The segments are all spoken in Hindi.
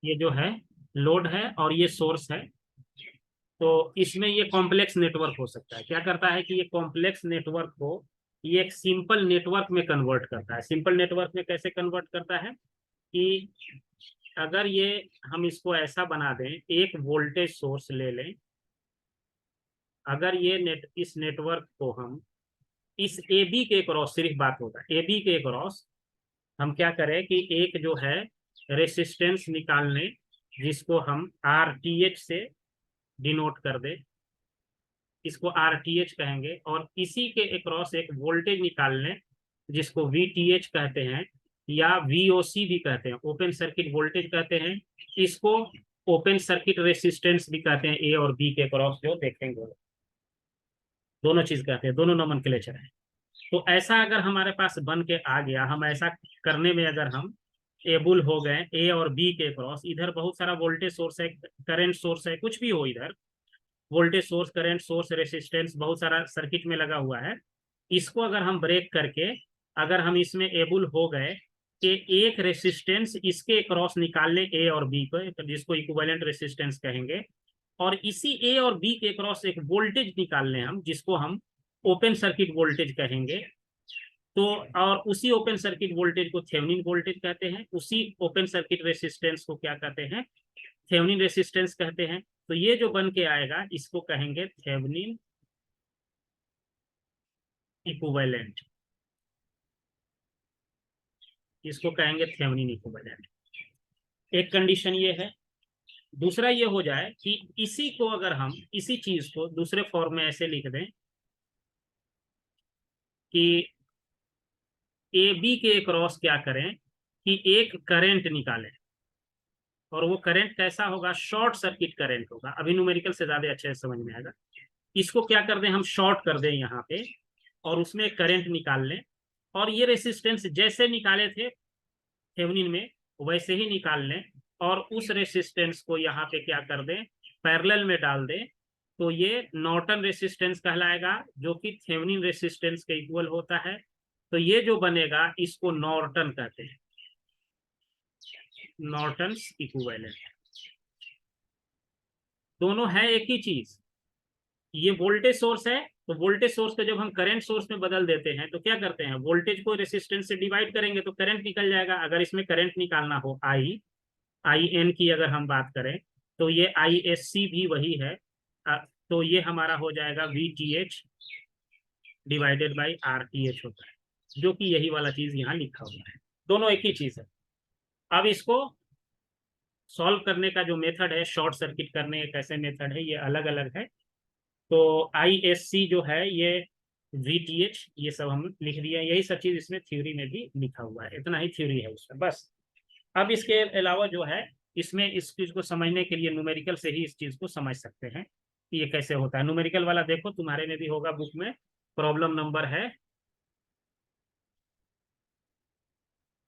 ये जो है लोड है और ये सोर्स है। तो इसमें ये कॉम्प्लेक्स नेटवर्क हो सकता है। क्या करता है कि ये कॉम्प्लेक्स नेटवर्क को ये एक सिंपल नेटवर्क में कन्वर्ट करता है। सिंपल नेटवर्क में कैसे कन्वर्ट करता है कि अगर ये हम इसको ऐसा बना दें, एक वोल्टेज सोर्स ले लें। अगर ये इस नेटवर्क को हम इस ए बी के क्रॉस, सिर्फ बात होगा ए बी के क्रॉस हम क्या करें कि एक जो है रेसिस्टेंस निकाल लें, जिसको हम आर टी एच से डिनोट कर दे, इसको आर टी एच कहेंगे। और इसी के अक्रॉस एक वोल्टेज निकाल लें जिसको वी टी एच कहते हैं या वी ओ सी भी कहते हैं, ओपन सर्किट वोल्टेज कहते हैं। इसको ओपन सर्किट रेसिस्टेंस भी कहते हैं, ए और बी के क्रॉस जो देखेंगे दोनों चीज कहते हैं, दोनों नोमेनक्लेचर है। तो ऐसा अगर हमारे पास बन के आ गया, हम ऐसा करने में अगर हम एबुल हो गए ए और बी के क्रॉस, इधर बहुत सारा वोल्टेज सोर्स है, करंट सोर्स है, कुछ भी हो, इधर voltage source, current source, resistance बहुत सारा सर्किट में लगा हुआ है। इसको अगर हम ब्रेक करके अगर हम इसमें एबुल हो गए कि एक रेसिस्टेंस इसके क्रॉस निकाल ले ए और बी को, जिसको इक्विवेलेंट रेसिस्टेंस कहेंगे, और इसी ए और बी के क्रॉस एक वोल्टेज निकाल लें हम, जिसको हम ओपन सर्किट वोल्टेज कहेंगे। तो और उसी ओपन सर्किट वोल्टेज को थेवेनिन वोल्टेज कहते हैं, उसी ओपन सर्किट रेसिस्टेंस को क्या कहते हैं, थेवेनिन रेसिस्टेंस कहते हैं। तो ये जो बन के आएगा इसको कहेंगे थेवेनिन इक्विवेलेंट, इसको कहेंगे थेवेनिन इक्विवेलेंट। एक कंडीशन ये है। दूसरा ये हो जाए कि इसी को अगर हम इसी चीज को दूसरे फॉर्म में ऐसे लिख दें कि ए बी के क्रॉस क्या करें कि एक करंट निकालें, और वो करंट कैसा होगा, शॉर्ट सर्किट करंट होगा। अभी न्यूमेरिकल से ज्यादा अच्छे से समझ में आएगा। इसको क्या कर दें, हम शॉर्ट कर दें यहाँ पे, और उसमें करंट निकाल लें, और ये रेसिस्टेंस जैसे निकाले थे थेवेनिन में वैसे ही निकाल लें, और उस रेसिस्टेंस को यहाँ पे क्या कर दें, पैरेलल में डाल दें। तो ये नॉर्टन रेसिस्टेंस कहलाएगा, जो कि थेवेनिन रेसिस्टेंस के इक्वल होता है। तो ये जो बनेगा इसको नॉर्टन कहते हैं, नॉर्टन्स इक्विवेलेंट। दोनों है एक ही चीज। ये वोल्टेज सोर्स है, तो वोल्टेज सोर्स को जब हम करंट सोर्स में बदल देते हैं तो क्या करते हैं, वोल्टेज को रेसिस्टेंस से डिवाइड करेंगे तो करंट निकल जाएगा। अगर इसमें करंट निकालना हो आई आई एन की अगर हम बात करें, तो ये आई एस सी भी वही है। तो ये हमारा हो जाएगा we T H divided by R T H होता है, जो कि यही वाला चीज यहाँ लिखा हुआ है। दोनों एक ही चीज है। अब इसको सॉल्व करने का जो मेथड है, शॉर्ट सर्किट करने का कैसे मेथड है, ये अलग अलग है। तो आई एस सी जो है ये वी टी एच, ये सब हम लिख दिए, यही सब चीज इसमें थ्योरी में भी लिखा हुआ है, इतना ही थ्योरी है उसका बस। अब इसके अलावा जो है, इसमें इस चीज को समझने के लिए न्यूमेरिकल से ही इस चीज को समझ सकते हैं कि ये कैसे होता है। न्यूमेरिकल वाला देखो तुम्हारे में भी होगा बुक में, प्रॉब्लम नंबर है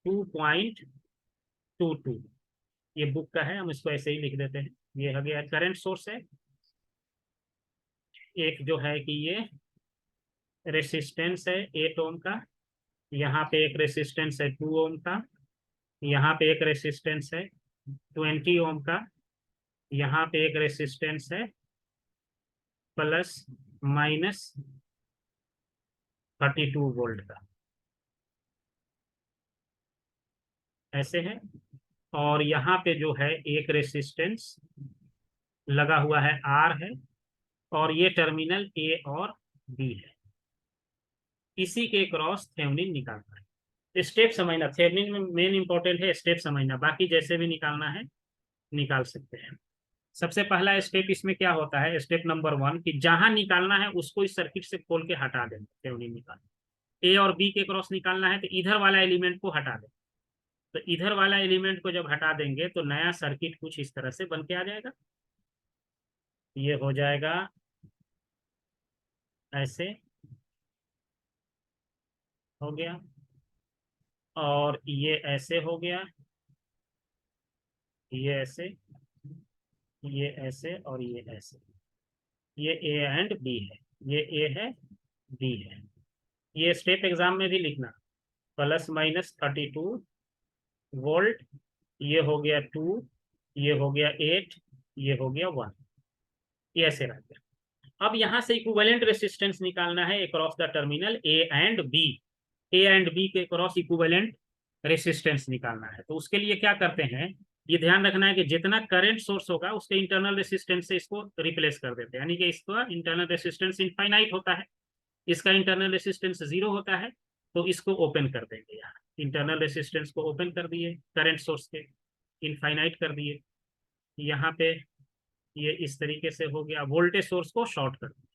2.22, ये बुक का है, हम इसको ऐसे ही लिख देते हैं। ये हो गया करंट सोर्स है, एक जो है कि ये रेसिस्टेंस है 8 ओम का, यहाँ पे एक रेसिस्टेंस है 2 ओम का, यहाँ पे एक रेसिस्टेंस है 20 ओम का, यहाँ पे एक रेसिस्टेंस है प्लस माइनस 32 वोल्ट का, ऐसे है। और यहाँ पे जो है एक रेसिस्टेंस लगा हुआ है आर है, और ये टर्मिनल ए और बी है। इसी के क्रॉस थेवेनिन निकालना है। स्टेप समझना, थेवेनिन में मेन इंपॉर्टेंट है स्टेप समझना, बाकी जैसे भी निकालना है निकाल सकते हैं। सबसे पहला स्टेप इसमें क्या होता है, स्टेप नंबर 1, कि जहां निकालना है उसको इस सर्किट से खोल के हटा देना, थेवेनिन निकालना। ए और बी के क्रॉस निकालना है तो इधर वाला एलिमेंट को हटा दें। तो इधर वाला एलिमेंट को जब हटा देंगे तो नया सर्किट कुछ इस तरह से बन के आ जाएगा। ये हो जाएगा ऐसे, हो गया, और ये ऐसे हो गया, ये ऐसे, ये ऐसे, और ये ऐसे। ये ए एंड बी है, ये ए है, बी है। ये स्टेप एग्जाम में भी लिखना, +-32 वोल्ट, ये हो गया 2, ये हो गया 8, ये हो गया 1, ये ऐसे रह गया। अब यहाँ से इक्विवेलेंट रेसिस्टेंस निकालना है across the terminal A and B. A and B के क्रॉस इक्विवेलेंट रेसिस्टेंस निकालना है। तो उसके लिए क्या करते हैं, ये ध्यान रखना है कि जितना करंट सोर्स होगा उसके इंटरनल रेसिस्टेंस से इसको रिप्लेस कर देते हैं, यानी कि इसका इंटरनल रेसिस्टेंस इनफाइनाइट होता है, इसका इंटरनल रेसिस्टेंस 0 होता है, तो इसको ओपन कर देंगे। यहाँ इंटरनल रेसिस्टेंस को ओपन कर दिए, करंट सोर्स के इनफाइनाइट कर दिए। यहाँ पे ये इस तरीके से हो गया। वोल्टेज सोर्स को शॉर्ट कर दिया,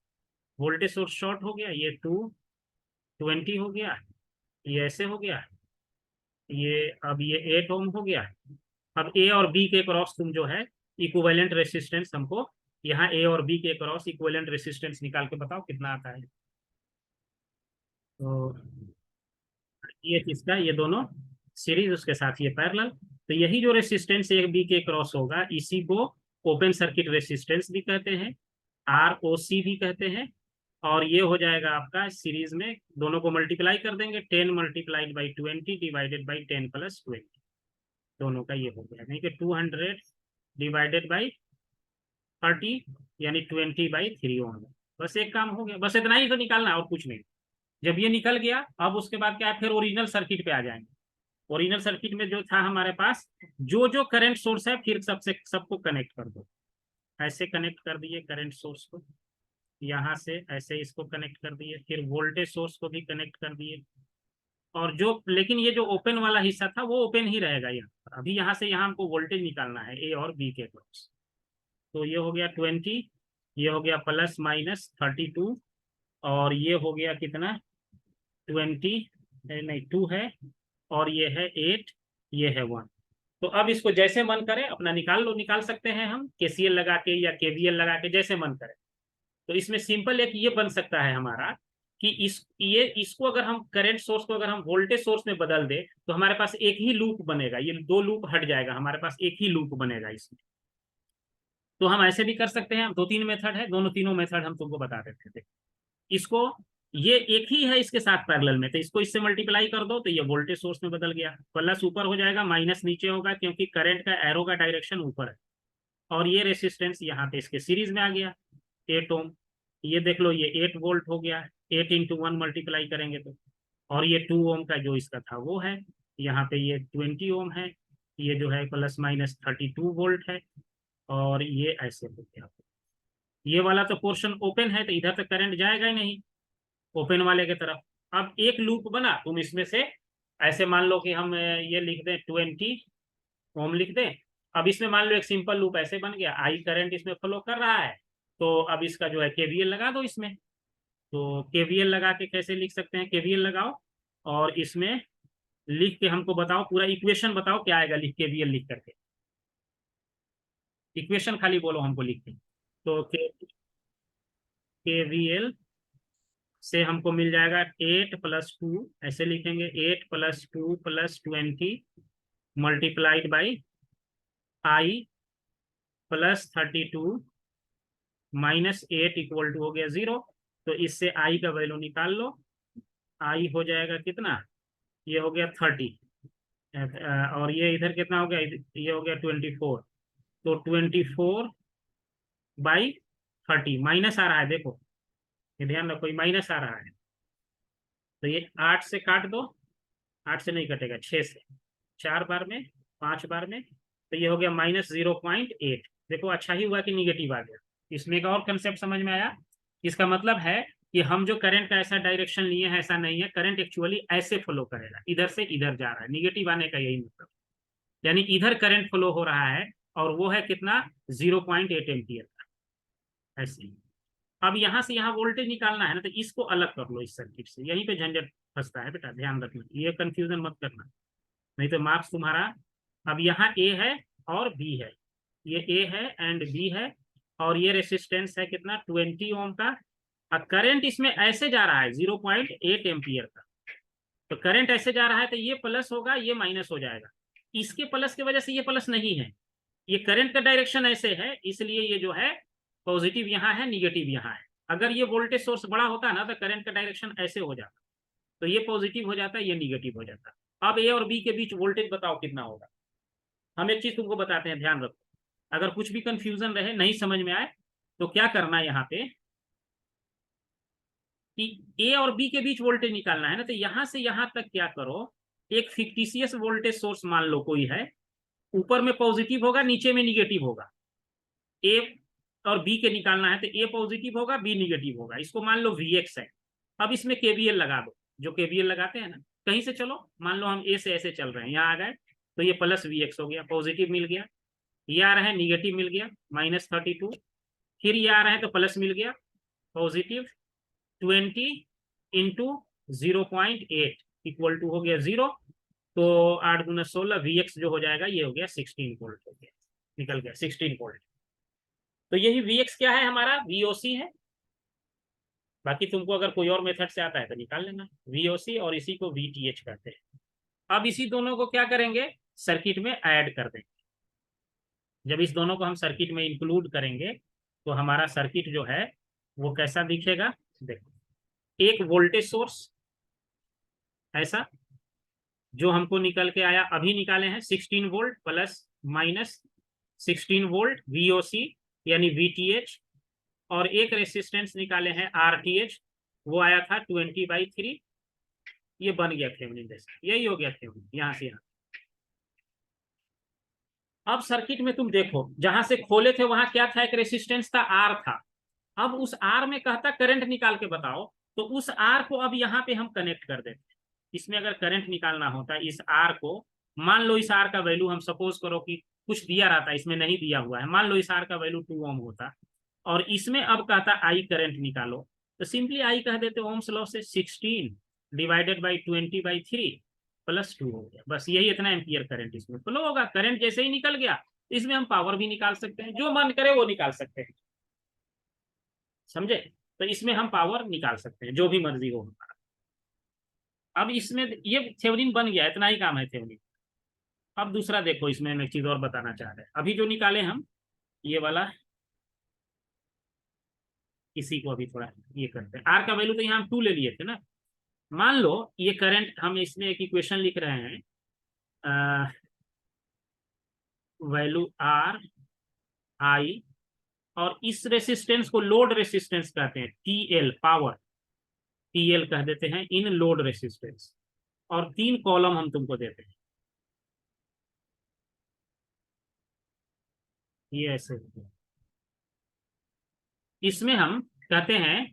वोल्टेज सोर्स शॉर्ट हो गया, ये 220 हो गया, ये ऐसे हो गया, ये अब ये 8 ओम हो गया। अब ए और बी के क्रॉस तुम जो है इक्विवेलेंट रेसिस्टेंस हमको, यहाँ ए और बी के क्रॉस इक्विवेलेंट रेसिस्टेंस निकाल के बताओ कितना आता है। तो ये किसका, ये दोनों सीरीज, उसके साथ ये पैरेलल। तो यही जो रेसिस्टेंस ए बी के क्रॉस होगा इसी को ओपन सर्किट रेसिस्टेंस भी कहते हैं, आर ओ सी भी कहते हैं। और ये हो जाएगा आपका सीरीज में, दोनों को मल्टीप्लाई कर देंगे, 10 multiplied by 20 divided by 10 plus 20, दोनों का ये हो गया, यानी कि 200 डिवाइडेड बाई 30, यानी 20/3 ओम। बस एक काम हो गया, बस इतना ही तो निकालना और कुछ नहीं। जब ये निकल गया, अब उसके बाद क्या है, फिर ओरिजिनल सर्किट पे आ जाएंगे। ओरिजिनल सर्किट में जो था हमारे पास, जो जो करंट सोर्स है फिर सबसे सबको कनेक्ट कर दो। ऐसे कनेक्ट कर दिए करंट सोर्स को, यहाँ से ऐसे इसको कनेक्ट कर दिए, फिर वोल्टेज सोर्स को भी कनेक्ट कर दिए। और जो, लेकिन ये जो ओपन वाला हिस्सा था वो ओपन ही रहेगा यहाँ। अभी यहाँ से यहाँ हमको वोल्टेज निकालना है ए और बी के क्रॉस। तो ये हो गया 20, ये हो गया प्लस माइनस 32, और ये हो गया कितना 20, नहीं 2 है, और ये है 8, ये है 1। तो अब इसको जैसे मन करे अपना निकाल लो, निकाल सकते हैं हम केसीएल लगा के या केवीएल लगा के, जैसे मन करे। तो इसमें सिंपल एक ये बन सकता है हमारा कि इसको अगर हम करंट सोर्स को अगर हम वोल्टेज सोर्स में बदल दे तो हमारे पास एक ही लूप बनेगा, ये दो लूप हट जाएगा, हमारे पास एक ही लूप बनेगा इसमें। तो हम ऐसे भी कर सकते हैं, दो तीन मेथड है, दोनों तीनों मेथड हम तुमको बता देते थे। इसको, ये एक ही है इसके साथ पैरेलल में, तो इसको इससे मल्टीप्लाई कर दो तो ये वोल्टेज सोर्स में बदल गया, प्लस ऊपर हो जाएगा माइनस नीचे होगा, क्योंकि करंट का एरो का डायरेक्शन ऊपर है। और ये रेसिस्टेंस यहाँ पे इसके सीरीज में आ गया 8 ओम। ये देख लो, ये 8 वोल्ट हो गया, 8 इंटू 1 मल्टीप्लाई करेंगे तो। और ये 2 ओम का जो इसका था वो है, यहाँ पे ये 20 ओम है, ये जो है प्लस माइनस 32 वोल्ट है। और ये ऐसे हो गया, ये वाला तो पोर्शन ओपन है तो इधर तक करंट जाएगा ही नहीं, ओपन वाले के तरफ। अब एक लूप बना, तुम इसमें से ऐसे मान लो कि हम ये लिख दें 20 ओम लिख दें। अब इसमें मान लो एक सिंपल लूप ऐसे बन गया, आई करंट इसमें फ्लो कर रहा है, तो अब इसका जो है केवीएल लगा दो इसमें। तो केवीएल लगा के कैसे लिख सकते हैं, केवीएल लगाओ और इसमें लिख के हमको बताओ, पूरा इक्वेशन बताओ क्या आएगा लिख केवीएल लिख करके, इक्वेशन खाली बोलो हमको लिख के। तो केवीएल से हमको मिल जाएगा 8 + 2, ऐसे लिखेंगे 8 + 2 + 20 multiplied by I plus 32 minus 8 equal to हो गया 0। तो इससे आई का वैल्यू निकाल लो, आई हो जाएगा कितना, ये हो गया 30, और ये इधर कितना हो गया, ये हो गया 24। तो 24/30 माइनस आ रहा है, देखो ये ध्यान रखो, ये माइनस आ रहा है। तो ये 8 से काट दो, 8 से नहीं कटेगा, 6 से, 4 बार में, 5 बार में, तो ये हो गया -0.8। देखो अच्छा ही हुआ कि निगेटिव आ गया। इसमें एक और कंसेप्ट समझ में आया, इसका मतलब है कि हम जो करंट का ऐसा डायरेक्शन लिए हैं ऐसा नहीं है, करंट एक्चुअली ऐसे फ्लो करेगा, इधर से इधर जा रहा है, निगेटिव आने का यही मतलब, यानी इधर करंट फ्लो हो रहा है और वो है कितना 0.8 एम्पियर का, ऐसे ही। अब यहाँ से यहाँ वोल्टेज निकालना है ना, तो इसको अलग कर लो इस सर्किट से, यहीं पे झंझट फंसता है बेटा, ध्यान रखना, ये कंफ्यूजन मत करना, नहीं तो मार्क्स तुम्हारा। अब यहाँ ए है और बी है, ये ए है एंड बी है, और ये रेसिस्टेंस है कितना 20 ओम का, और करंट इसमें ऐसे जा रहा है 0.8 एम्पियर का। तो करंट ऐसे जा रहा है तो ये प्लस होगा, ये माइनस हो जाएगा, इसके प्लस की वजह से ये प्लस नहीं है, ये करंट का डायरेक्शन ऐसे है, इसलिए ये जो है पॉजिटिव यहाँ है, निगेटिव यहाँ है। अगर ये वोल्टेज सोर्स बड़ा होता ना तो करंट का डायरेक्शन ऐसे हो जाता, तो ये पॉजिटिव हो जाता है, ये निगेटिव हो जाता। अब ए और बी के बीच वोल्टेज बताओ कितना होगा। हम एक चीज तुमको बताते हैं, ध्यान रखो, अगर कुछ भी कंफ्यूजन रहे, नहीं समझ में आए, तो क्या करना है यहाँ पे कि ए और बी के बीच वोल्टेज निकालना है ना, तो यहां से यहां तक क्या करो, एक फिक्टिशियस वोल्टेज सोर्स मान लो कोई है, ऊपर में पॉजिटिव होगा, नीचे में निगेटिव होगा। ए और बी के निकालना है तो ए पॉजिटिव होगा, बी निगेटिव होगा, इसको मान लो Vx है। अब इसमें केवीएल लगा दो, जो केवीएल लगाते हैं ना कहीं से, चलो मान लो हम ए से ऐसे चल रहे हैं, यहाँ आ गए तो ये प्लस Vx हो गया, पॉजिटिव मिल गया। ये आ रहे हैं निगेटिव मिल गया -32, फिर ये आ रहे हैं तो प्लस मिल गया पॉजिटिव 20 × 0.8 इक्वल टू हो गया 0। तो 8 × 16 Vx जो हो जाएगा ये हो गया 16 वोल्ट हो गया, निकल गया 16 वोल्ट। तो यही Vx क्या है हमारा, VOC है। बाकी तुमको अगर कोई और मेथड से आता है तो निकाल लेना, VOC, और इसी को VTH कहते हैं। अब इसी दोनों को क्या करेंगे, सर्किट में ऐड कर देंगे। जब इस दोनों को हम सर्किट में इंक्लूड करेंगे तो हमारा सर्किट जो है वो कैसा दिखेगा। देखो, एक वोल्टेज सोर्स ऐसा जो हमको निकल के आया, अभी निकाले हैं 16 volt plus minus 16 volt VOC यानी VTH, और एक रेसिस्टेंस निकाले हैं RTH, वो आया था 20/3। ये बन गया थेवेनिन जैसा, यही हो गया थेवेनिन यहाँ से यहाँ। अब सर्किट में तुम देखो, जहां से खोले थे वहां क्या था, एक रेसिस्टेंस था R था। अब उस R में कहता करंट निकाल के बताओ, तो उस R को अब यहाँ पे हम कनेक्ट कर देते हैं। इसमें अगर करंट निकालना होता है इस R को, मान लो इस R का वैल्यू हम सपोज करो कि कुछ दिया रहता, इसमें नहीं दिया हुआ है, मान लो इस R का वैल्यू 2 ओम होता, और इसमें अब कहता I करंट निकालो, तो सिंपली I कह देते ओम्स लॉ से 16 डिवाइडेड बाई 20/3 प्लस 2 हो गया। बस यही इतना एम्पियर करंट इसमें फ्लो होगा। करंट जैसे ही निकल गया, इसमें हम पावर भी निकाल सकते हैं, जो मन करे वो निकाल सकते हैं, समझे। तो इसमें हम पावर निकाल सकते हैं जो भी मर्जी हो हमारा। अब इसमें ये थेवेनिन बन गया, इतना ही काम है थेवेनिन। अब दूसरा देखो, इसमें हम एक चीज और बताना चाह रहे हैं। अभी जो निकाले हम ये वाला, इसी को अभी थोड़ा ये करते हैं। आर का वैल्यू तो यहाँ हम 2 ले लिए थे ना। मान लो ये करंट, हम इसमें एक इक्वेशन लिख रहे हैं, वैल्यू आर आई, और इस रेसिस्टेंस को लोड रेसिस्टेंस कहते हैं, TL पावर, TL कह देते हैं इन लोड रेसिस्टेंस, और 3 कॉलम हम तुमको देते हैं। ये ऐसे इसमें हम कहते हैं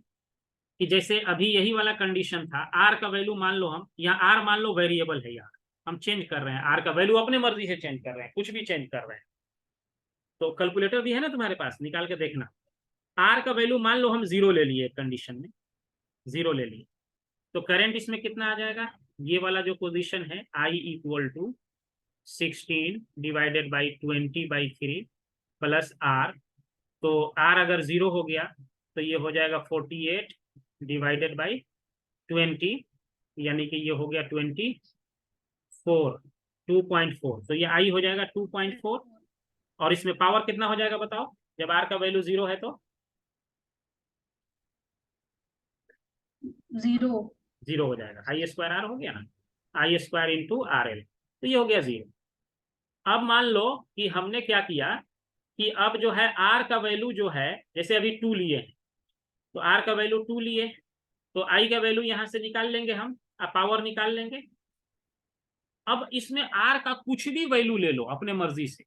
कि जैसे अभी यही वाला कंडीशन था, आर का वैल्यू मान लो, हम यहाँ आर मान लो वेरिएबल है, यार हम चेंज कर रहे हैं आर का वैल्यू, अपने मर्जी से चेंज कर रहे हैं, कुछ भी चेंज कर रहे हैं। तो कैलकुलेटर भी है ना तुम्हारे पास, निकाल के देखना। आर का वैल्यू मान लो हम 0 ले लिए, कंडीशन में 0 ले लिए, तो करंट इसमें कितना आ जाएगा, ये वाला जो पोजीशन है I equal to 16 divided by 20/3 plus R। तो R अगर 0 हो गया तो ये हो जाएगा 48 डिवाइडेड बाई 20, यानी कि ये हो गया 24 2.4, तो ये I हो जाएगा 2.4। और इसमें पावर कितना हो जाएगा बताओ, जब R का वैल्यू 0 है तो 0 हो जाएगा, I² R हो गया ना, I² इंटू RL, तो ये हो गया 0। अब मान लो कि हमने क्या किया कि अब जो है R का वैल्यू जो है, जैसे अभी 2 लिए हैं, तो R का वैल्यू 2 लिए, तो I का वैल्यू यहां से निकाल लेंगे हम, पावर निकाल लेंगे। अब इसमें R का कुछ भी वैल्यू ले लो अपने मर्जी से,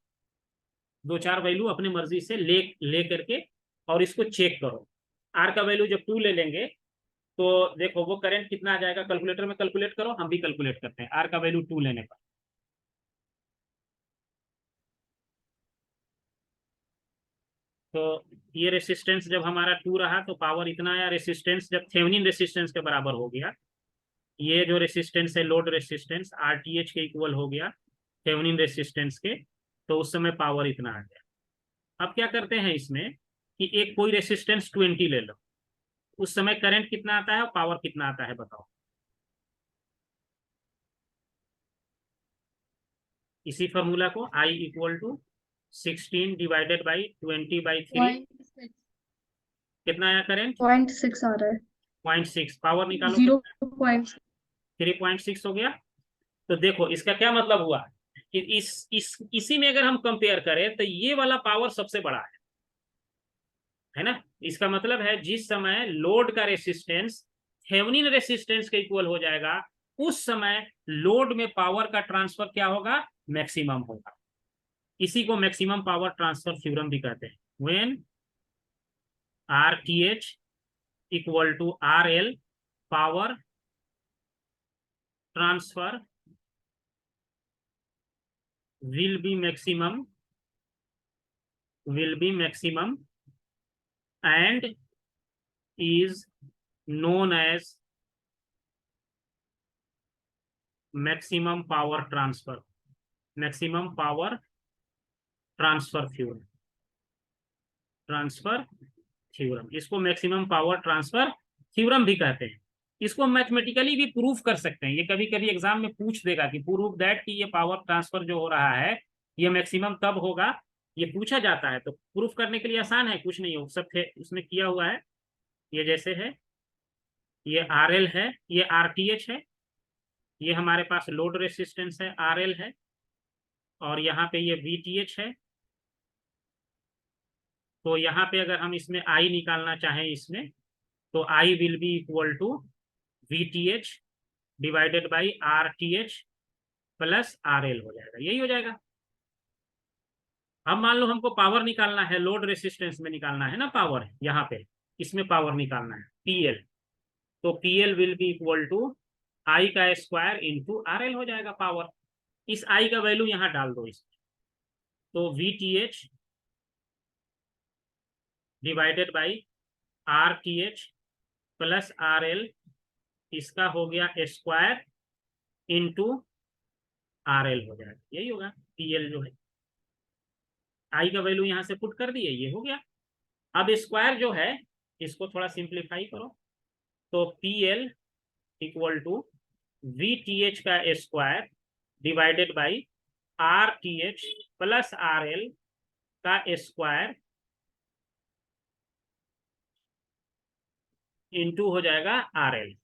2-4 वैल्यू अपने मर्जी से ले करके, और इसको चेक करो। R का वैल्यू जब 2 ले लेंगे तो देखो वो करंट कितना आ जाएगा, कैलकुलेटर में कैलकुलेट करो, हम भी कैलकुलेट करते हैं। R का वैल्यू 2 लेने पर तो ये रेसिस्टेंस जब हमारा 2 रहा तो पावर इतना आया। रेसिस्टेंस जब थेवेनिन रेसिस्टेंस के बराबर हो गया, ये जो रेसिस्टेंस है लोड रेसिस्टेंस RTH के इक्वल हो गया थेवेनिन रेसिस्टेंस के, तो उस समय पावर इतना आ गया। अब क्या करते हैं इसमें कि एक कोई रेसिस्टेंस 20 ले लो, उस समय करंट कितना आता है और पावर कितना आता है बताओ। इसी फॉर्मूला को I equal to 16 divided by 20/3, कितना आया करंट 0.6 आ रहा है, 0.6, पावर निकालो 0.6 3.6 हो गया। तो देखो इसका क्या मतलब हुआ, इसी में अगर हम कंपेयर करें तो ये वाला पावर सबसे बड़ा है ना। इसका मतलब है जिस समय लोड का रेसिस्टेंस थेवेनिन रेसिस्टेंस के इक्वल हो जाएगा, उस समय लोड में पावर का ट्रांसफर क्या होगा, मैक्सिमम होगा। इसी को मैक्सिमम पावर ट्रांसफर थ्योरम भी कहते हैं। When RTH equal to RL, power transfer will be maximum and is known as maximum power transfer theorem. इसको मैक्सिमम पावर ट्रांसफर थ्योरम भी कहते हैं। इसको मैथमेटिकली भी प्रूफ कर सकते हैं। ये कभी कभी एग्जाम में पूछ देगा कि प्रूफ दैट कि ये पावर ट्रांसफर जो हो रहा है ये मैक्सिमम तब होगा, ये पूछा जाता है। तो प्रूफ करने के लिए आसान है, कुछ नहीं हो सब उसमें किया हुआ है। ये जैसे है, ये RL है, ये RTH है, ये हमारे पास लोड रेसिस्टेंस है RL है, और यहाँ पे ये VTH है। तो यहाँ पे अगर हम इसमें I निकालना चाहें इसमें, तो I will be equal to VTH divided by RTH plus RL हो जाएगा, यही हो जाएगा। अब मान लो हमको पावर निकालना है, लोड रेसिस्टेंस में निकालना है ना पावर, यहाँ पे इसमें पावर निकालना है PL, तो PL will be equal to I का स्क्वायर इंटू RL हो जाएगा पावर। इस I का वैल्यू यहाँ डाल दो इसमें, तो VTH divided by RTH plus RL, इसका हो गया स्क्वायर इंटू RL हो जाएगा, यही होगा। PL जो है I का वैल्यू यहाँ से पुट कर दिए, ये हो गया। अब स्क्वायर जो है इसको थोड़ा सिंप्लीफाई करो, तो PL इक्वल टू VTH का square divided by RTH plus RL का स्क्वायर इंटू हो जाएगा RL।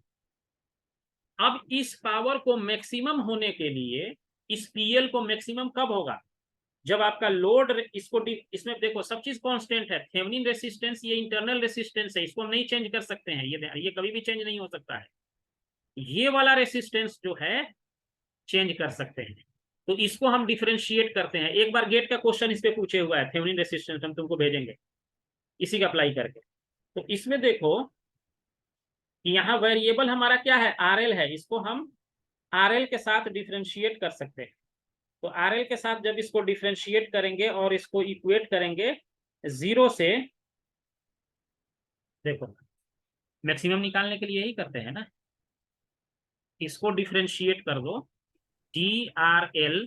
अब इस पावर को मैक्सिमम होने के लिए इस PL को मैक्सिमम कब होगा, जब आपका लोड इसमें देखो सब चीज कांस्टेंट है। थेवेनिन रेसिस्टेंस ये इंटरनल रेसिस्टेंस है, इसको हम नहीं चेंज कर सकते हैं, ये कभी भी चेंज नहीं हो सकता है। ये वाला रेसिस्टेंस जो है चेंज कर सकते हैं, तो इसको हम डिफरेंशिएट करते हैं। एक बार गेट का क्वेश्चन इस पे पूछे हुआ है, थेवेनिन रेसिस्टेंस हम तुमको भेजेंगे इसी का अप्लाई करके। तो इसमें देखो कि यहाँ वेरिएबल हमारा क्या है, RL है, इसको हम RL के साथ डिफरेंशिएट कर सकते हैं। तो RL के साथ जब इसको डिफरेंशिएट करेंगे और इसको इक्वेट करेंगे 0 से, देखो मैक्सिमम निकालने के लिए यही करते हैं ना, इसको डिफरेंशिएट कर दो DRL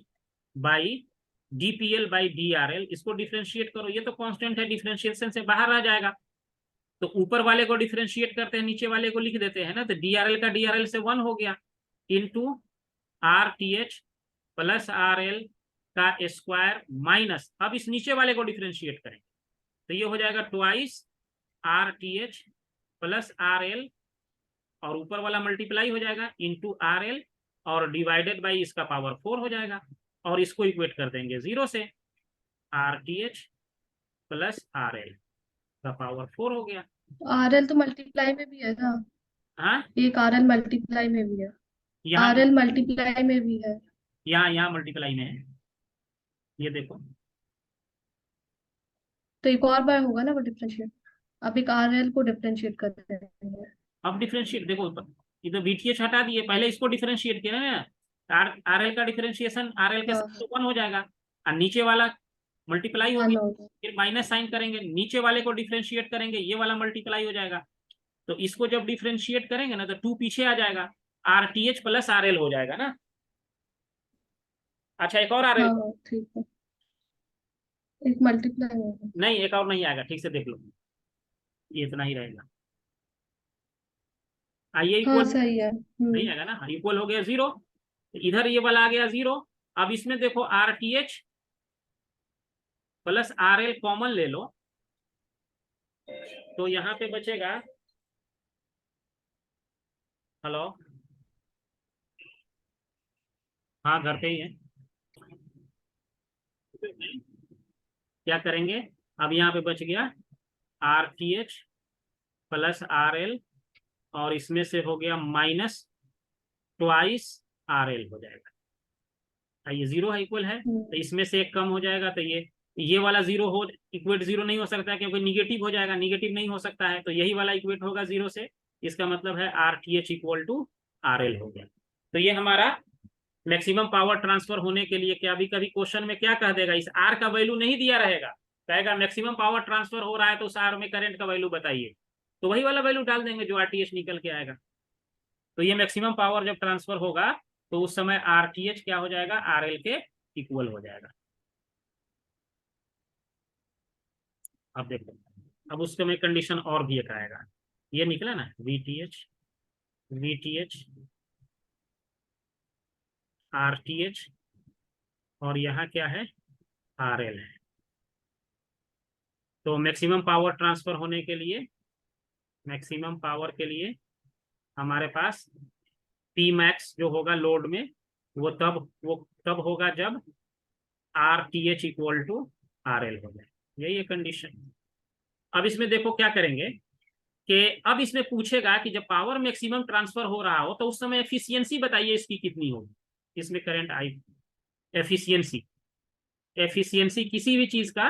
by DPL by DRL, इसको डिफरेंशिएट करो, ये तो कांस्टेंट है, डिफरेंशिएशन से बाहर आ जाएगा। तो ऊपर वाले को डिफरेंशिएट करते हैं, नीचे वाले को लिख देते हैं ना, तो DRL का DRL से 1 हो गया इंटू RTH प्लस RL का स्क्वायर माइनस, अब इस नीचे वाले को डिफरेंशिएट करेंगे तो ये हो जाएगा ट्वाइस RTH प्लस RL, और ऊपर वाला मल्टीप्लाई हो जाएगा इंटू RL, और डिवाइडेड बाई इसका पावर 4 हो जाएगा, और इसको इक्वेट कर देंगे 0 से, RTH प्लस RL का पावर 4 हो गया। RL तो मल्टीप्लाई में भी है ना, हाँ, एक RL मल्टीप्लाई में भी है, यहाँ RL मल्टीप्लाई में भी है। यहाँ मल्टीप्लाई में है, ये देखो। तो एक और बार होगा ना वो डिफरेंशिएट, अब एक RL को डिफरेंशिएट कर रहे हैं। अब डिफरेंशिएट देखो, इधर VTH हटा दिए, पहले इसको डिफरेंशिएट किया ना, RL का डिफरेंशिएशन RL के हाँ साथ हाँ, तो 1 हो जाएगा, और नीचे वाला मल्टीप्लाई हो 1 गया, होगा। फिर माइनस साइन करेंगे, नीचे वाले को डिफरेंशिएट करेंगे, ये वाला मल्टीप्लाई हो जाएगा। तो इसको जब डिफरेंशिएट करेंगे ना तो 2 पीछे आ जाएगा, RTH प्लस RL हो जाएगा ना। अच्छा एक और RL, हाँ हाँ ठीक है, एक मल्टीप्लाई होगा। नहीं एक और नहीं आएगा, ठीक से देख लो, ये इतना ही रहेगा। आइए हाँ इक्वल, सही है। नहीं आएगा ना, इक्वल हो गया 0, इधर ये वाला आ गया 0। अब इसमें देखो RTH प्लस RL कॉमन ले लो, तो यहाँ पे बचेगा, हेलो, हाँ घर पे ही है, क्या करेंगे, अब यहाँ पे बच गया RTH प्लस RL, और इसमें से हो गया माइनस ट्वाइस RL हो जाएगा। ये जीरो है, इक्वल है, तो इसमें से एक कम हो जाएगा, तो ये वाला जीरो हो, इक्वेट जीरो नहीं हो सकता क्योंकि निगेटिव हो जाएगा, निगेटिव नहीं हो सकता है, तो यही वाला इक्वेट होगा जीरो से। इसका मतलब है RTH इक्वल टू RL हो गया। तो ये हमारा मैक्सिमम पावर ट्रांसफर होने के लिए, क्या भी कभी क्वेश्चन में क्या कह देगा, इस R का वैल्यू नहीं दिया रहेगा, कहेगा मैक्सिमम पावर ट्रांसफर हो रहा है तो उस R में करंट का वैल्यू बताइए, तो वही वाला वैल्यू डाल देंगे जो RTH निकल के आएगा। तो ये मैक्सिमम पावर जब ट्रांसफर होगा तो उस समय RTH क्या हो जाएगा, RL के इक्वल हो जाएगा। अब देखो, अब उसके में कंडीशन और भी एक आएगा, ये निकला ना VTH RTH, और यहाँ क्या है, RL है। तो मैक्सिमम पावर ट्रांसफर होने के लिए, मैक्सिमम पावर के लिए हमारे पास P मैक्स जो होगा लोड में, वो तब होगा जब RTH इक्वल टू RL हो जाए, यही है कंडीशन। अब इसमें देखो क्या करेंगे कि अब इसमें पूछेगा कि जब पावर मैक्सिमम ट्रांसफर हो रहा हो तो उस समय एफिशिएंसी बताइए इसकी कितनी होगी, इसमें करंट आई, एफिशिएंसी, एफिशिएंसी किसी भी चीज का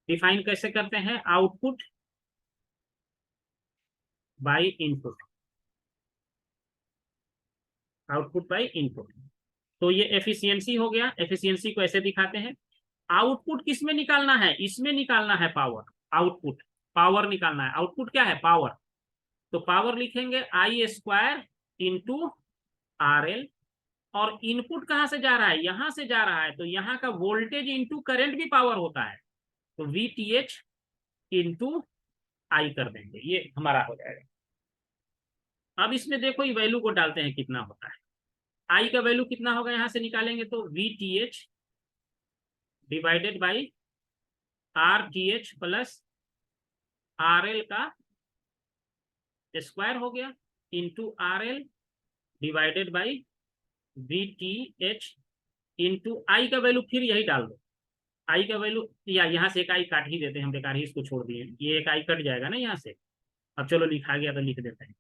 डिफाइन कैसे करते हैं, output by input, output by input. तो ये एफिशिएंसी हो गया, एफिशिएंसी को ऐसे दिखाते हैं, आउटपुट किस में निकालना है, इसमें निकालना है पावर, आउटपुट पावर निकालना है, आउटपुट क्या है, पावर, तो पावर लिखेंगे I² इंटू RL, और इनपुट कहां से जा रहा है, यहां से जा रहा है, तो यहाँ का वोल्टेज इंटू करंट भी पावर होता है, तो VTH इंटू I कर देंगे, ये हमारा हो जाएगा। अब इसमें देखो ये वैल्यू को डालते हैं कितना होता है, I का वैल्यू कितना होगा, यहां से निकालेंगे तो VTH divided by RTH plus RL का स्क्वायर हो गया into RL divided by VTH into I का वैल्यू फिर यही डाल दो, I का वैल्यू, या यहाँ से एक I काट ही देते हैं हम, बेकार ही इसको छोड़ दिए, ये एक I कट जाएगा ना यहाँ से, अब चलो लिखा गया तो लिख देते हैं,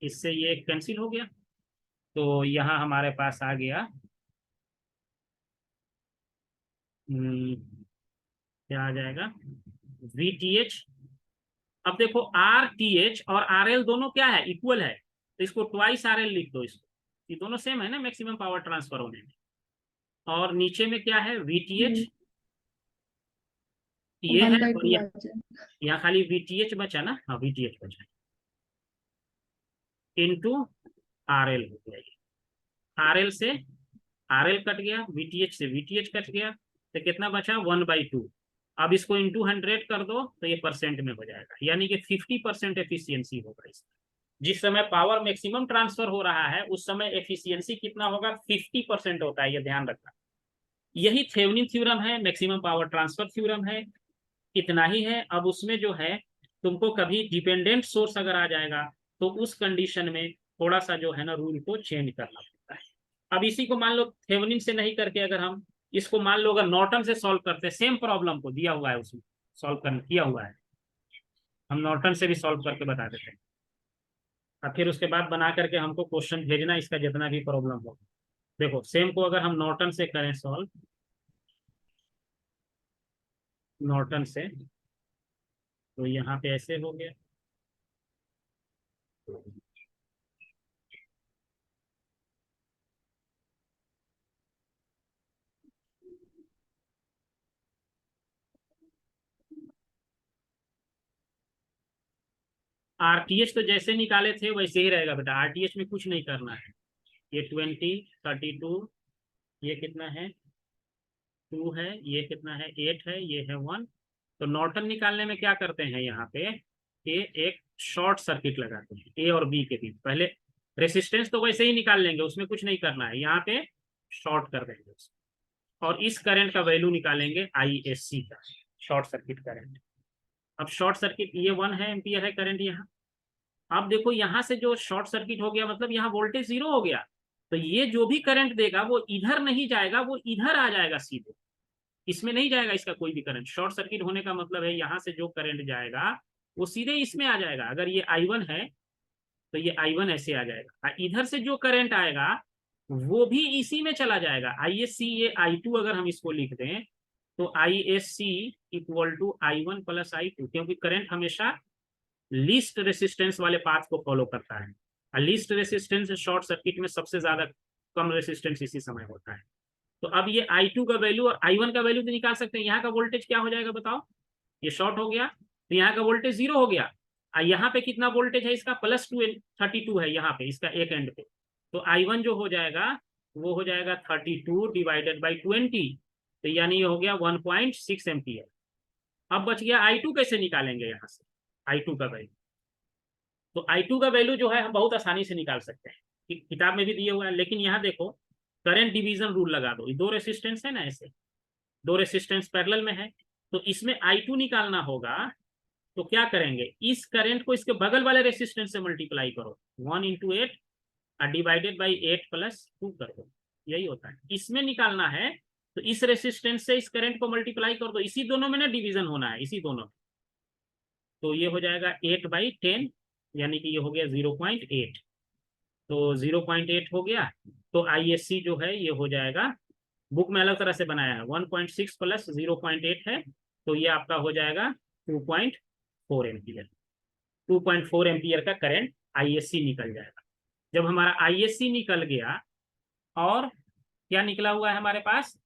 इससे ये कैंसिल हो गया, तो यहाँ हमारे पास आ गया क्या आ जाएगा, VTH, अब देखो RTH और RL दोनों क्या है, इक्वल है, तो इसको ट्वाइस RL लिख दो, इसको, ये दोनों सेम है ना मैक्सिमम पावर ट्रांसफर होने में, और नीचे में क्या है VTH, ये है, वन बाई और टू आ जाए। यहाँ खाली VTH बचा ना, हाँ VTH बचा, इंटू RL हो गया, RL से RL कट गया, VTH से VTH कट गया, तो कितना बचा 1/2, अब इसको इंटू 100 कर दो तो ये परसेंट में हो जाएगा, यानी कि 50% एफिशिएंसी होगा इसका, जिस समय पावर मैक्सिमम ट्रांसफर हो रहा है उस समय एफिशिएंसी कितना होगा, 50% होता है, ये ध्यान रखना। यही थेवेनिन थ्योरम है, मैक्सिमम पावर ट्रांसफर थ्योरम है, इतना ही है। अब उसमें जो है तुमको कभी डिपेंडेंट सोर्स अगर आ जाएगा तो उस कंडीशन में थोड़ा सा जो है ना रूल को चेंज करना पड़ता है। अब इसी को मान लो थेवेनिन से नहीं करके अगर हम इसको मान लो अगर नॉर्टन से सॉल्व करते हैं, सेम प्रॉब्लम को दिया हुआ है उसमें सॉल्व कर किया हुआ है, हम नॉर्टन से भी सॉल्व करके बता देते हैं, और फिर उसके बाद बना करके हमको क्वेश्चन भेजना इसका जितना भी प्रॉब्लम हो। देखो सेम को अगर हम नॉर्टन से करें सॉल्व, नॉर्टन से, तो यहाँ पे ऐसे हो गया, RTH तो जैसे निकाले थे वैसे ही रहेगा बेटा, RTH में कुछ नहीं करना है, ये 20 32, ये कितना है 2 है, ये कितना है 8 है, ये है 1। तो नॉर्टन निकालने में क्या करते हैं यहाँ पे, ये एक शॉर्ट सर्किट लगाते हैं ए और बी के बीच, पहले रेसिस्टेंस तो वैसे ही निकाल लेंगे, उसमें कुछ नहीं करना है, यहाँ पे शॉर्ट कर देंगे उसको, और इस करंट का वैल्यू निकालेंगे ISC का, शॉर्ट सर्किट करंट। अब शॉर्ट सर्किट ये 1 है एम्पियर है करंट यहाँ, अब देखो यहाँ से जो शॉर्ट सर्किट हो गया, मतलब यहाँ वोल्टेज जीरो हो गया, तो ये जो भी करंट देगा वो इधर नहीं जाएगा, वो इधर आ जाएगा सीधे, इसमें नहीं जाएगा इसका कोई भी करंट। शॉर्ट सर्किट होने का मतलब है यहाँ से जो करंट जाएगा वो सीधे इसमें आ जाएगा। अगर ये I1 है तो ये I1 ऐसे आ जाएगा, और इधर से जो करंट आएगा वो भी इसी में चला जाएगा। ISC ये I2 अगर हम इसको लिख दें तो ISC equal to I1 plus I2, क्योंकि करंट हमेशा लीस्ट रेसिस्टेंस वाले पाथ को फॉलो करता है, और लीस्ट रेसिस्टेंस शॉर्ट सर्किट में सबसे ज्यादा कम रेसिस्टेंस इसी समय होता है। तो अब ये I2 का वैल्यू और I1 का वैल्यू तो निकाल सकते हैं। यहाँ का वोल्टेज क्या हो जाएगा बताओ, ये शॉर्ट हो गया तो यहाँ का वोल्टेज जीरो हो गया, और यहाँ पे कितना वोल्टेज है इसका, +32 है यहाँ पे इसका एक एंड पे, तो I1 जो हो जाएगा वो हो जाएगा 32 डिवाइडेड बाई 20, तो यानी ये हो गया 1.6 एम्पियर। अब बच गया I2 कैसे निकालेंगे यहाँ से I2 का वैल्यू। तो I2 का वैल्यू जो है हम बहुत आसानी से निकाल सकते हैं, किताब में भी दिए हुआ है, लेकिन यहाँ देखो करंट डिवीजन रूल लगा दो, ये दो रेसिस्टेंस है ना, ऐसे दो रेसिस्टेंस पैरेलल में है, तो इसमें I2 निकालना होगा। तो क्या करेंगे, इस करंट को इसके बगल वाले रेसिस्टेंस से मल्टीप्लाई करो, 1 × 8 डिवाइडेड बाई 8 + 2 कर दो, यही होता है। इसमें निकालना है तो इस रेसिस्टेंस से इस करंट को मल्टीप्लाई कर दो, इसी दोनों में ना डिवीजन होना है, इसी दोनों में। तो ये हो जाएगा 8/10, यानी कि ये हो गया 0.8, तो 0.8 हो गया। तो ISC जो है ये हो जाएगा, बुक में अलग तरह से बनाया है, 1.6 + 0.8 है, तो ये आपका हो जाएगा 2.4 एम्पियर। 2.4 एम्पियर का करंट ISC निकल जाएगा। जब हमारा ISC निकल गया, और क्या निकला हुआ है हमारे पास,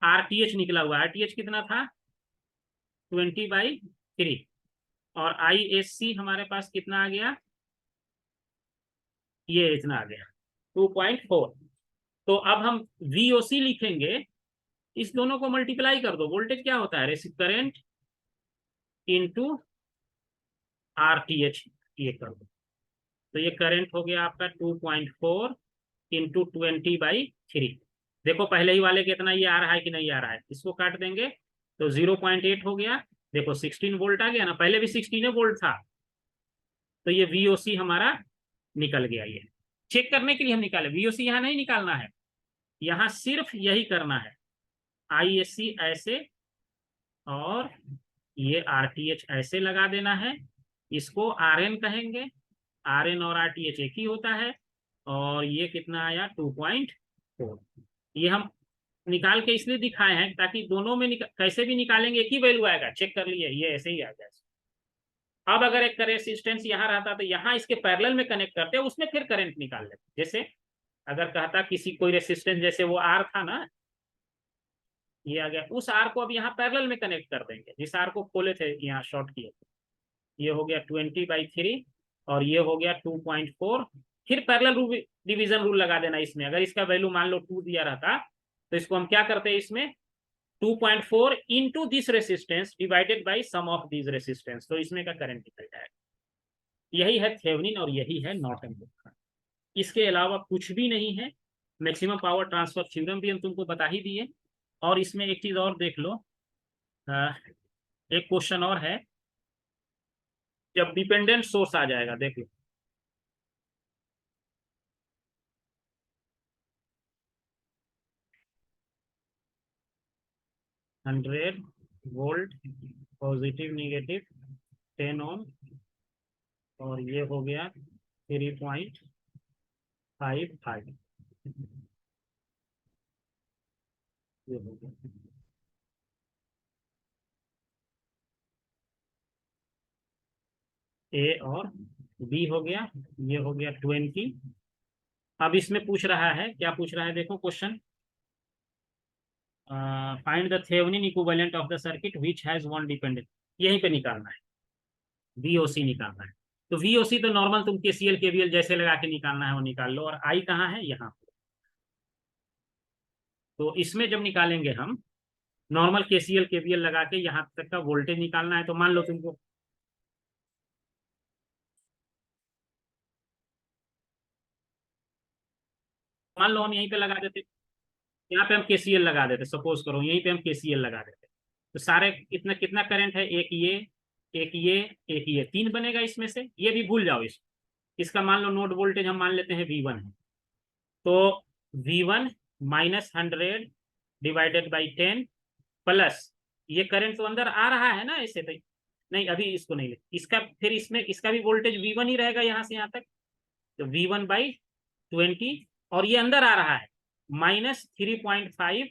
RTH निकला हुआ है। RTH कितना था, 20/3, और ISC हमारे पास कितना आ गया, ये इतना आ गया 2.4। तो अब हम VOC लिखेंगे, इस दोनों को मल्टीप्लाई कर दो, वोल्टेज क्या होता है, करंट इंटू RTH, ये कर दो, तो ये करंट हो गया आपका 2.4 × 20/3। देखो पहले ही वाले कितना ये आ रहा है कि नहीं आ रहा है, इसको काट देंगे तो 0.8 हो गया। देखो 16 वोल्ट आ गया ना, पहले भी 16 वोल्ट था, तो ये VOC हमारा निकल गया। ये चेक करने के लिए हम निकाले, VOC यहाँ नहीं निकालना है, यहाँ सिर्फ यही करना है, ISC ऐसे और ये RTH ऐसे लगा देना है, इसको RN कहेंगे, RN और RTH एक ही होता है, और ये कितना आया 2.4। ये हम निकाल के इसलिए दिखाए हैं ताकि दोनों में कैसे भी निकालेंगे एक ही वैल्यू आएगा, चेक कर लिए, ये ऐसे ही आ जाए। अब अगर एक रेसिस्टेंस यहाँ रहता तो यहाँ इसके पैरेलल में कनेक्ट करते, उसमें फिर करंट निकाल लेते। जैसे अगर कहता किसी कोई रेसिस्टेंस, जैसे वो R था ना, ये आ गया, उस R को अब यहाँ पैरेलल में कनेक्ट कर देंगे, जिस R को खोले थे यहाँ शॉर्ट किए, ये हो गया 20/3, और ये हो गया 2.4। फिर पैरेलल डिवीजन रूल लगा देना इसमें। अगर इसका वैल्यू मान लो 2 दिया रहता तो इसको हम क्या करते हैं, इसमें 2.4 into this resistance divided by sum of this resistance, तो इसमें का करंट निकल जाएगा। यही है थेवेनिन और यही है नॉर्टन का, इसके अलावा कुछ भी नहीं है। मैक्सिमम पावर ट्रांसफर थ्योरम भी हम तुमको बता ही दिए। और इसमें एक चीज और देख लो, एक क्वेश्चन और है, जब डिपेंडेंट सोर्स आ जाएगा, देख लो, हंड्रेड वोल्ट पॉजिटिव निगेटिव 10 ओम, और ये हो गया 3.55, ये हो गया। A और B हो गया, ये हो गया 20। अब इसमें पूछ रहा है, क्या पूछ रहा है, देखो question, find the Thevenin equivalent of the circuit which has one dependent, यहीं पे निकालना है, VOC निकालना है। तो VOC तो नॉर्मल तुम KCL KVL जैसे लगा के निकालना है वो निकाल लो, और I कहाँ है, यहाँ। तो इसमें जब निकालेंगे हम नॉर्मल KCL KVL लगा के यहाँ तक का वोल्टेज निकालना है, तो मान लो तुमको, मान लो हम यहीं पे लगा देते, यहाँ पे हम KCL लगा देते, सपोज करो यहीं पे हम KCL लगा देते, तो सारे कितना कितना करंट है, एक ये एक ये 3 बनेगा इसमें से, ये भी भूल जाओ इसको। इसका मान लो नोड वोल्टेज हम मान लेते हैं V1 है, तो V1 minus 100 divided by 10 plus ये करंट तो अंदर आ रहा है ना ऐसे, तो नहीं अभी इसको नहीं ले, इसका फिर इसमें इसका भी वोल्टेज V1 ही रहेगा यहाँ से यहाँ तक, तो V1 बाई 20, और ये अंदर आ रहा है माइनस 3.5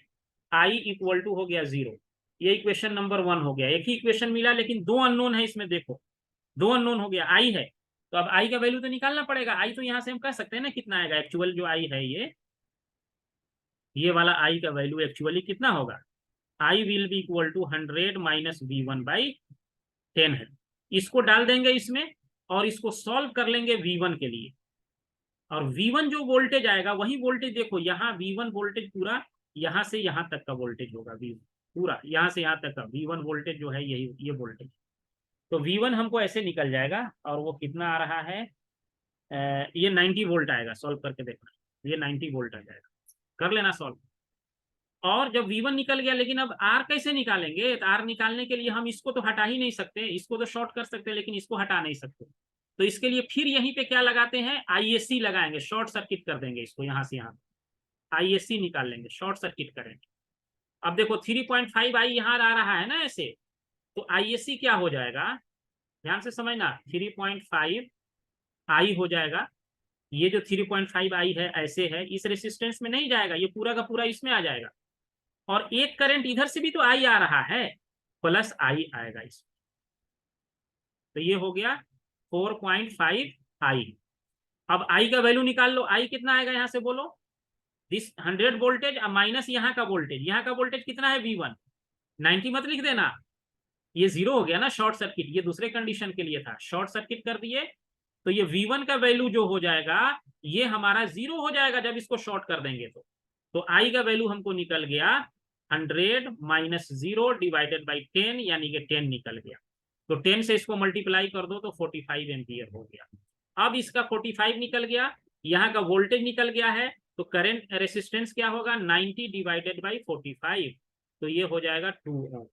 आई इक्वल टू हो गया 0। ये इक्वेशन नंबर 1 हो गया। एक ही इक्वेशन मिला लेकिन दो अननोन है इसमें, देखो दो अननोन हो गया, आई है तो अब आई का वैल्यू तो निकालना पड़ेगा। आई तो यहाँ से हम कह सकते हैं ना कितना आएगा, एक्चुअल जो आई है ये वाला आई का वैल्यू एक्चुअली कितना होगा, I will be equal to 100 minus V1 by 10 है। इसको डाल देंगे इसमें और इसको सॉल्व कर लेंगे V1 के लिए, और V1 जो वोल्टेज आएगा वही वोल्टेज देखो यहाँ V1 वोल्टेज पूरा यहाँ से यहाँ तक का वोल्टेज होगा, V पूरा यहाँ से यहाँ तक का V1 वोल्टेज जो है यही ये वोल्टेज। तो V1 हमको ऐसे निकल जाएगा और वो कितना आ रहा है, ये 90 वोल्ट आएगा। सॉल्व करके देखना, ये 90 वोल्ट आ जाएगा, कर लेना सॉल्व। और जब V1 निकल गया, लेकिन अब R कैसे निकालेंगे, तो R निकालने के लिए हम इसको तो हटा ही नहीं सकते, इसको तो शॉर्ट कर सकते हैं लेकिन इसको हटा नहीं सकते। तो इसके लिए फिर यहीं पे क्या लगाते हैं, ISC लगाएंगे, शॉर्ट सर्किट कर देंगे इसको यहाँ से यहाँ, ISC निकाल लेंगे, शॉर्ट सर्किट करेंगे। अब देखो 3.5 आई यहाँ आ रहा है ना ऐसे, तो ISC क्या हो जाएगा, ध्यान से समझना, 3.5 आई हो जाएगा। ये जो 3.5 आई है ऐसे है, इस रेसिस्टेंस में नहीं जाएगा, ये पूरा का पूरा इसमें आ जाएगा, और एक करंट इधर से भी तो आई आ रहा है, प्लस आई आएगा इसमें, तो ये हो गया 4.5 आई। अब आई का वैल्यू निकाल लो, आई कितना आएगा यहाँ से बोलो, दिस 100 वोल्टेज माइनस यहाँ का वोल्टेज, यहाँ का वोल्टेज कितना है V1, 90 मत लिख देना, ये 0 हो गया ना शॉर्ट सर्किट, ये दूसरे कंडीशन के लिए था, शॉर्ट सर्किट कर दिए तो ये V1 का वैल्यू जो हो जाएगा ये हमारा 0 हो जाएगा जब इसको शॉर्ट कर देंगे। तो आई का वैल्यू हमको निकल गया 100 माइनस 0 डिवाइडेड बाई 10, यानी कि 10 निकल गया। तो 10 से इसको मल्टीप्लाई कर दो तो 45 एम्पियर हो गया। अब इसका 45 निकल गया, यहाँ का वोल्टेज निकल गया है, तो करंट रेसिस्टेंस क्या होगा, 90 डिवाइडेड बाई 45, तो ये हो जाएगा 2 ओम।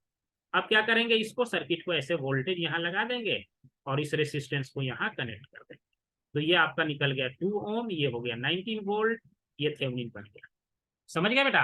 अब क्या करेंगे, इसको सर्किट को ऐसे वोल्टेज यहाँ लगा देंगे और इस रेसिस्टेंस को यहाँ कनेक्ट कर देंगे, तो ये आपका निकल गया 2 ओम, ये हो गया 19 वोल्ट, ये थेवेनिन बन गया। समझ गया बेटा।